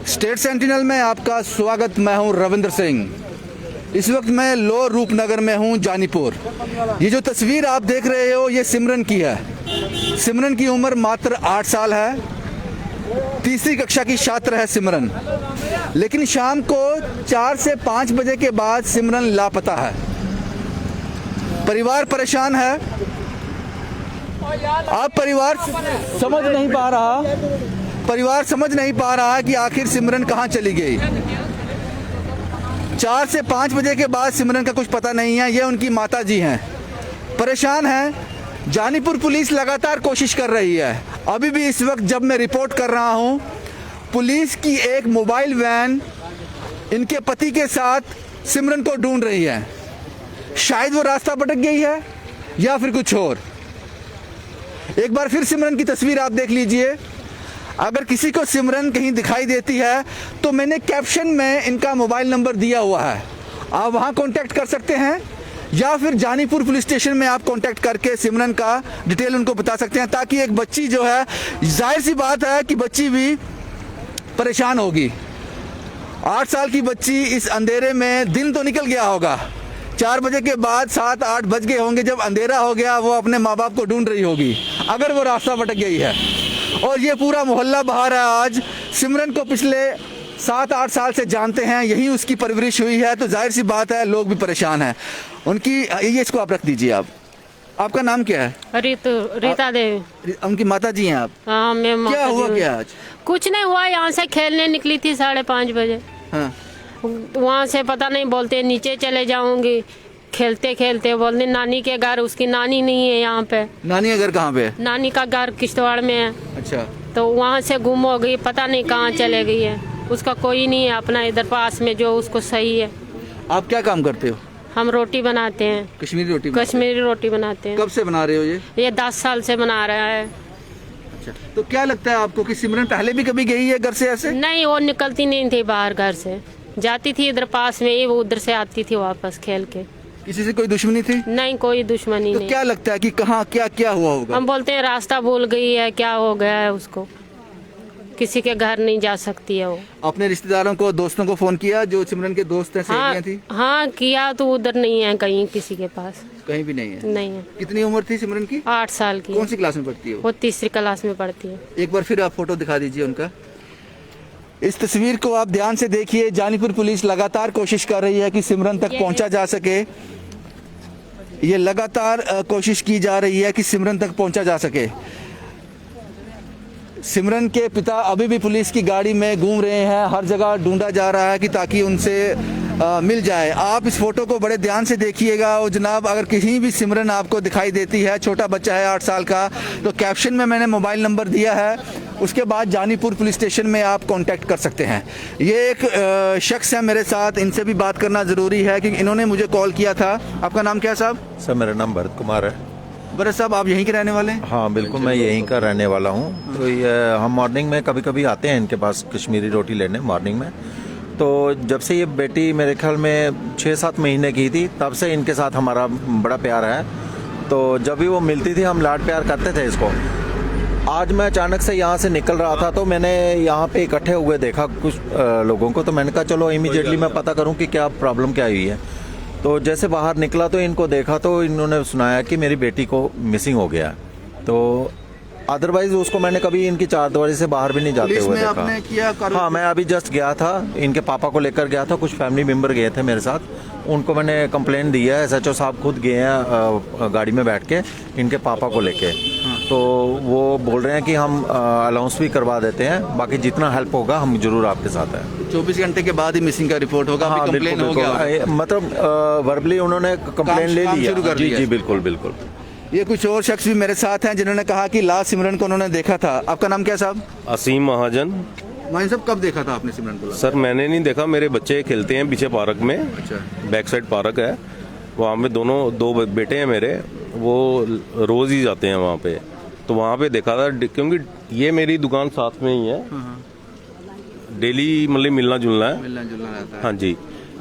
State sentinel में आपका स्वागत। मैं हूं रविंद्र सिंह। इस वक्त मैं लोअर रूपनगर में हूं, जानीपुर। ये जो तस्वीर आप देख रहे हो ये सिमरन की है। सिमरन की उम्र मात्र 8 साल है। तीसरी कक्षा की छात्र है सिमरन। लेकिन शाम को 4 से 5 बजे के बाद सिमरन लापता है। परिवार परेशान है। अब परिवार समझ नहीं पा रहा कि आखिर सिमरन कहाँ चली गई। 4 से 5 बजे के बाद सिमरन का कुछ पता नहीं है। ये उनकी माता जी हैं, परेशान हैं। जानीपुर पुलिस लगातार कोशिश कर रही है। अभी भी इस वक्त जब मैं रिपोर्ट कर रहा हूँ, पुलिस की एक मोबाइल वैन इनके पति के साथ सिमरन को ढूंढ रही है। शायद वो रास्ता भटक गई है या फिर कुछ और। एक बार फिर सिमरन की तस्वीर आप देख लीजिए। अगर किसी को सिमरन कहीं दिखाई देती है तो मैंने कैप्शन में इनका मोबाइल नंबर दिया हुआ है, आप वहां कांटेक्ट कर सकते हैं या फिर जानीपुर पुलिस स्टेशन में आप कांटेक्ट करके सिमरन का डिटेल उनको बता सकते हैं, ताकि एक बच्ची जो है, जाहिर सी बात है कि बच्ची भी परेशान होगी। 8 साल की बच्ची इस अंधेरे में, दिन तो निकल गया होगा, 4 बजे के बाद 7-8 बज गए होंगे, जब अंधेरा हो गया वो अपने माँ बाप को ढूंढ रही होगी, अगर वो रास्ता भटक गई है। और ये पूरा मोहल्ला बाहर है आज। सिमरन को पिछले 7-8 साल से जानते हैं, यही उसकी परवरिश हुई है, तो जाहिर सी बात है लोग भी परेशान हैं उनकी। ये इसको आप रख दीजिए। आपका नाम क्या है? रीता देवी। उनकी माता जी हैं आप? हाँ, मैं माता। क्या हुआ क्या आज? कुछ नहीं हुआ, यहाँ से खेलने निकली थी 5:30 बजे। हाँ। वहाँ से पता नहीं, बोलते नीचे चले जाऊंगी। खेलते खेलते बोलते नानी के घर, उसकी नानी नहीं है यहाँ पे। नानी का घर कहाँ पे है? नानी का घर किश्तवाड़ में है। अच्छा। तो वहाँ से गुम हो गई, पता नहीं कहाँ चले गई है। उसका कोई नहीं है अपना इधर पास में जो उसको सही है। आप क्या काम करते हो? हम रोटी बनाते हैं। कश्मीरी रोटी? कश्मीरी रोटी बनाते हैं। कब से बना रहे हो ये? 10 साल से बना रहा है। अच्छा, तो क्या लगता है आपको कि सिमरन पहले भी कभी गई है घर से ऐसे? नहीं, वो निकलती नहीं थी बाहर घर से, जाती थी इधर पास में ही, वो उधर से आती थी वापस खेल के। किसी से कोई दुश्मनी थी? नहीं, कोई दुश्मनी तो नहीं। क्या लगता है कि कहाँ क्या हुआ होगा? हम बोलते हैं रास्ता भूल गई है, क्या हो गया है उसको, किसी के घर नहीं जा सकती है वो। अपने रिश्तेदारों को, दोस्तों को फोन किया जो सिमरन के दोस्त हैं, सहेलियां थी? हाँ किया, तो उधर नहीं है कहीं, किसी के पास कहीं भी नहीं है। नहीं है। कितनी उम्र थी सिमरन की? 8 साल की। कौन सी क्लास में पढ़ती है वो 3री क्लास में पढ़ती है। एक बार फिर आप फोटो दिखा दीजिए उनका। इस तस्वीर को आप ध्यान से देखिए। जानीपुर पुलिस लगातार कोशिश कर रही है कि सिमरन तक पहुंचा जा सके। ये लगातार कोशिश की जा रही है कि सिमरन तक पहुंचा जा सके। सिमरन के पिता अभी भी पुलिस की गाड़ी में घूम रहे हैं, हर जगह ढूंढा जा रहा है कि ताकि उनसे मिल जाए। आप इस फोटो को बड़े ध्यान से देखिएगा। और जनाब, अगर कहीं भी सिमरन आपको दिखाई देती है, छोटा बच्चा है 8 साल का, तो कैप्शन में मैंने मोबाइल नंबर दिया है, उसके बाद जानीपुर पुलिस स्टेशन में आप कांटेक्ट कर सकते हैं। ये एक शख्स है मेरे साथ, इनसे भी बात करना ज़रूरी है क्योंकि इन्होंने मुझे कॉल किया था। आपका नाम क्या है साहब? सर, मेरा नाम भरत कुमार है। भरत साहब, आप यहीं के रहने वाले हैं? हाँ बिल्कुल, मैं यहीं का रहने वाला हूँ। तो ये हम मॉर्निंग में कभी कभी आते हैं इनके पास कश्मीरी रोटी लेने मॉर्निंग में। तो जब से ये बेटी मेरे ख्याल में 6-7 महीने की थी, तब से इनके साथ हमारा बड़ा प्यार है। तो जब भी वो मिलती थी हम लाड प्यार करते थे इसको। आज मैं अचानक से यहाँ से निकल रहा था तो मैंने यहाँ पे इकट्ठे हुए देखा कुछ लोगों को, तो मैंने कहा चलो इमीडिएटली मैं पता करूँ कि क्या प्रॉब्लम क्या हुई है। तो जैसे बाहर निकला तो इनको देखा तो इन्होंने सुनाया कि मेरी बेटी को मिसिंग हो गया। तो अदरवाइज उसको मैंने कभी इनकी चारदीवारी से बाहर भी नहीं जाते हुए देखा। आपने किया? हाँ, मैं अभी जस्ट गया था, इनके पापा को लेकर गया था, कुछ फैमिली मेंबर गए थे मेरे साथ, उनको मैंने कंप्लेंट दी है। SHO साहब खुद गए हैं गाड़ी में बैठ के इनके पापा को लेके। तो वो बोल रहे हैं कि हम अलाउंस भी करवा देते हैं, बाकी जितना हेल्प होगा हम जरूर आपके साथ हैं। 24 घंटे के बाद ही मिसिंग का रिपोर्ट होगा? हाँ, कंप्लेन हो गया? मतलब वर्बली उन्होंने कंप्लेन ले लिया। जी बिल्कुल बिल्कुल। ये कुछ और शख्स भी मेरे साथ हैं जिन्होंने कहा कि लास्ट सिमरन को उन्होंने देखा था। आपका नाम क्या साहब? असीम महाजन। माइन साहब, कब देखा था आपने सिमरन को? सर, मैंने नहीं देखा, मेरे बच्चे खेलते हैं पीछे पार्क में। अच्छा। बैक साइड पार्क है, वहाँ पे दो बेटे हैं मेरे, वो रोज ही जाते हैं वहाँ पे। तो वहाँ पे देखा था, क्योंकि ये मेरी दुकान साथ में ही है, डेली मतलब मिलना जुलना है। रहता है। हाँ जी।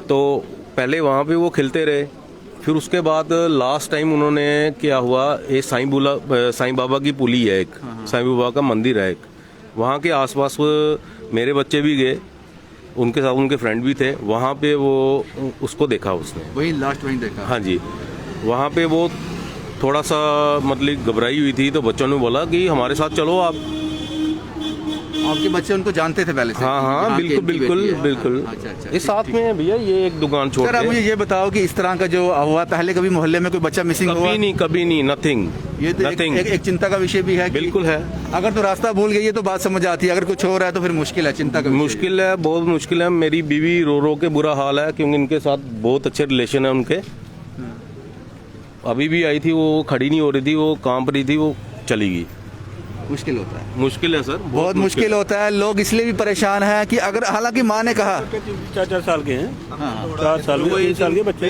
तो पहले वहाँ पे वो खेलते रहे, फिर उसके बाद लास्ट टाइम उन्होंने क्या हुआ, ये साईं बाबा की पुली है एक, साईं बाबा का मंदिर है एक, वहाँ के आसपास मेरे बच्चे भी गए, उनके साथ उनके फ्रेंड भी थे, वहाँ पे वो उसको देखा उसने। वही लास्ट वहीं देखा। हाँ जी, वहाँ पे वो थोड़ा सा मतलब घबराई हुई थी, तो बच्चों ने बोला कि हमारे साथ चलो आप। आपके बच्चे उनको जानते थे पहले से? हाँ हाँ, यहाँ की बिल्कुल इनकी बेटी बिल्कुल है? बिल्कुल। अच्छा अच्छा, ये साथ में है भैया, ये एक दुकान छोड़ सर आप के। मुझे ये बताओ कि इस तरह का जो हुआ, पहले कभी मोहल्ले में कोई बच्चा मिसिंग हुआ? कभी नहीं, नथिंग। ये तो नथिंग, एक चिंता का विषय भी है कि बिल्कुल है। अगर तो रास्ता भूल गई है तो बात समझ आती है, अगर कुछ हो रहा है तो फिर मुश्किल है, चिंता का विषय मुश्किल है, बहुत मुश्किल है। मेरी बीवी रो रो के बुरा हाल है, क्योंकि इनके साथ बहुत अच्छे रिलेशन है उनके। अभी भी आई थी, वो खड़ी नहीं हो रही थी, वो कांप रही थी, वो चली गई। मुश्किल होता है, मुश्किल है सर, बहुत मुश्किल होता है। लोग इसलिए भी परेशान हैं कि अगर, हालांकि माँ ने कहा 4 साल के हैं, हाँ, 4 साल के 3 साल के बच्चे।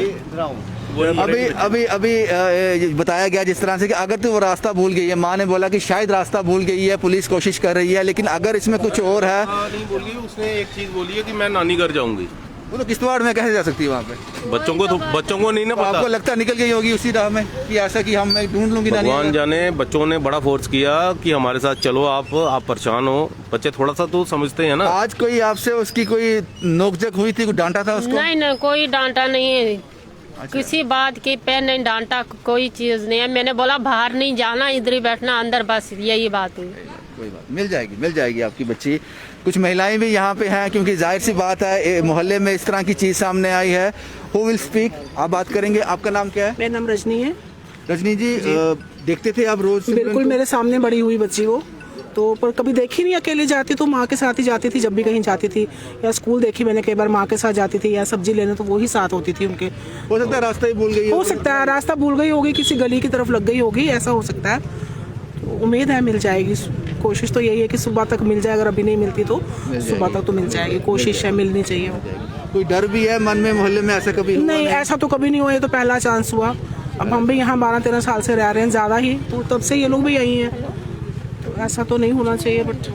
अभी बताया गया जिस तरह से कि अगर तो वो रास्ता भूल गई है, माँ ने बोला कि शायद रास्ता भूल गई है, पुलिस कोशिश कर रही है, लेकिन अगर इसमें कुछ और है। नहीं बोली, उसने एक चीज बोली है कि मैं नानी घर जाऊंगी। वो तो किश्तवाड़ में कैसे जा सकती है वहाँ पे? बच्चों को नहीं ना तो पता। आपको लगता निकल गई होगी उसी राह में कि ऐसा कि हम मैं ढूंढ लूंगी नानी भगवान घर? जाने, बच्चों ने बड़ा फोर्स किया कि हमारे साथ चलो, आप परेशान हो। बच्चे थोड़ा सा तो समझते हैं ना। आज कोई आपसे उसकी कोई नोकझोंक हुई थी, कोई डांटा था उसको? नहीं नहीं, कोई डांटा नहीं है, किसी बात की पे नहीं डांटा, कोई चीज नहीं है। मैंने बोला बाहर नहीं जाना, इधर ही बैठना अंदर, बस यही बात हुई। कोई बात, मिल जाएगी आपकी बच्ची। कुछ महिलाएं भी यहाँ पे हैं, क्योंकि जाहिर सी बात है मोहल्ले में इस तरह की चीज़ सामने आई है। Who will speak? आप बात करेंगे। आपका नाम क्या है? मेरा नाम रजनी है। रजनी जी, देखते थे आप रोज सिमरन बिल्कुल को? मेरे सामने बड़ी हुई बच्ची वो, तो पर कभी देखी नहीं अकेले जाती, तो माँ के साथ ही जाती थी जब भी कहीं जाती थी, या स्कूल देखी मैंने कई बार माँ के साथ जाती थी, या सब्जी लेने तो वो ही साथ होती थी उनके। हो सकता है रास्ता ही भूल गई हो सकता है रास्ता भूल गई होगी, किसी गली की तरफ लग गई होगी, ऐसा हो सकता है। तो उम्मीद है मिल जाएगी, कोशिश तो यही है कि सुबह तक मिल जाए, अगर अभी नहीं मिलती तो सुबह तक तो मिल जाएगी, कोशिश है, मिलनी चाहिए। कोई डर भी है मन में, मोहल्ले में ऐसा कभी हुआ नहीं, ऐसा तो कभी नहीं हुआ, ये तो पहला चांस हुआ। अब हम भी यहाँ 12-13 साल से रह रहे हैं, ज़्यादा ही, तो तब से ये लोग भी यही हैं, तो ऐसा तो नहीं होना चाहिए। बट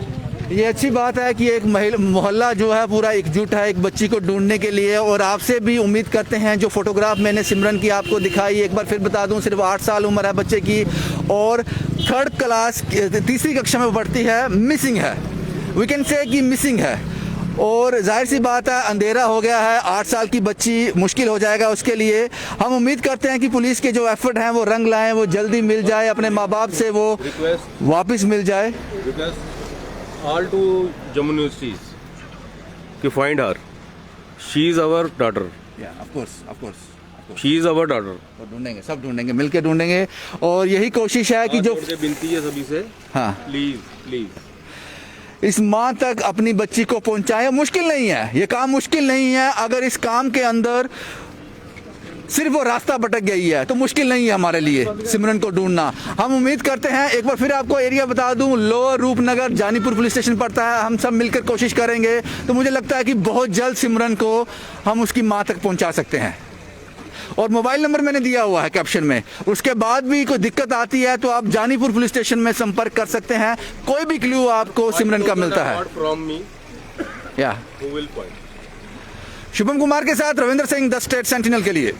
ये अच्छी बात है कि एक मोहल्ला जो है पूरा एकजुट है एक बच्ची को ढूंढने के लिए। और आपसे भी उम्मीद करते हैं, जो फोटोग्राफ मैंने सिमरन की आपको दिखाई, एक बार फिर बता दूं, सिर्फ 8 साल उम्र है बच्चे की, और 3rd क्लास, तीसरी कक्षा में पढ़ती है, मिसिंग है, वी कैन से कि मिसिंग है। और जाहिर सी बात है, अंधेरा हो गया है, 8 साल की बच्ची, मुश्किल हो जाएगा उसके लिए। हम उम्मीद करते हैं कि पुलिस के जो एफर्ट हैं वो रंग लाएं, वो जल्दी मिल जाए, अपने माँ बाप से वो वापस मिल जाए। All to Jammu Universities to find her. She is our daughter. Of course. She is our daughter. और ढूंढेंगे, सब ढूंढेंगे, मिलके ढूंढेंगे। और यही कोशिश है कि जो जोड़ के विनती है सभी से, हाँ, प्लीज इस माँ तक अपनी बच्ची को पहुंचाए। मुश्किल नहीं है, ये काम मुश्किल नहीं है। अगर इस काम के अंदर सिर्फ वो रास्ता भटक गई है तो मुश्किल नहीं है हमारे लिए सिमरन को ढूंढना। हम उम्मीद करते हैं, एक बार फिर आपको एरिया बता दूं, lower Roopnagar Janipur police station पड़ता है। हम सब मिलकर कोशिश करेंगे, तो मुझे लगता है कि बहुत जल्द सिमरन को हम उसकी माँ तक पहुंचा सकते हैं। और मोबाइल नंबर मैंने दिया हुआ है कैप्शन में। उसके बाद भी कोई दिक्कत आती है तो आप जानीपुर पुलिस स्टेशन में संपर्क कर सकते हैं। कोई भी क्लू आपको सिमरन का मिलता है। शुभम कुमार के साथ Ravindra Singh, the state sentinel के लिए।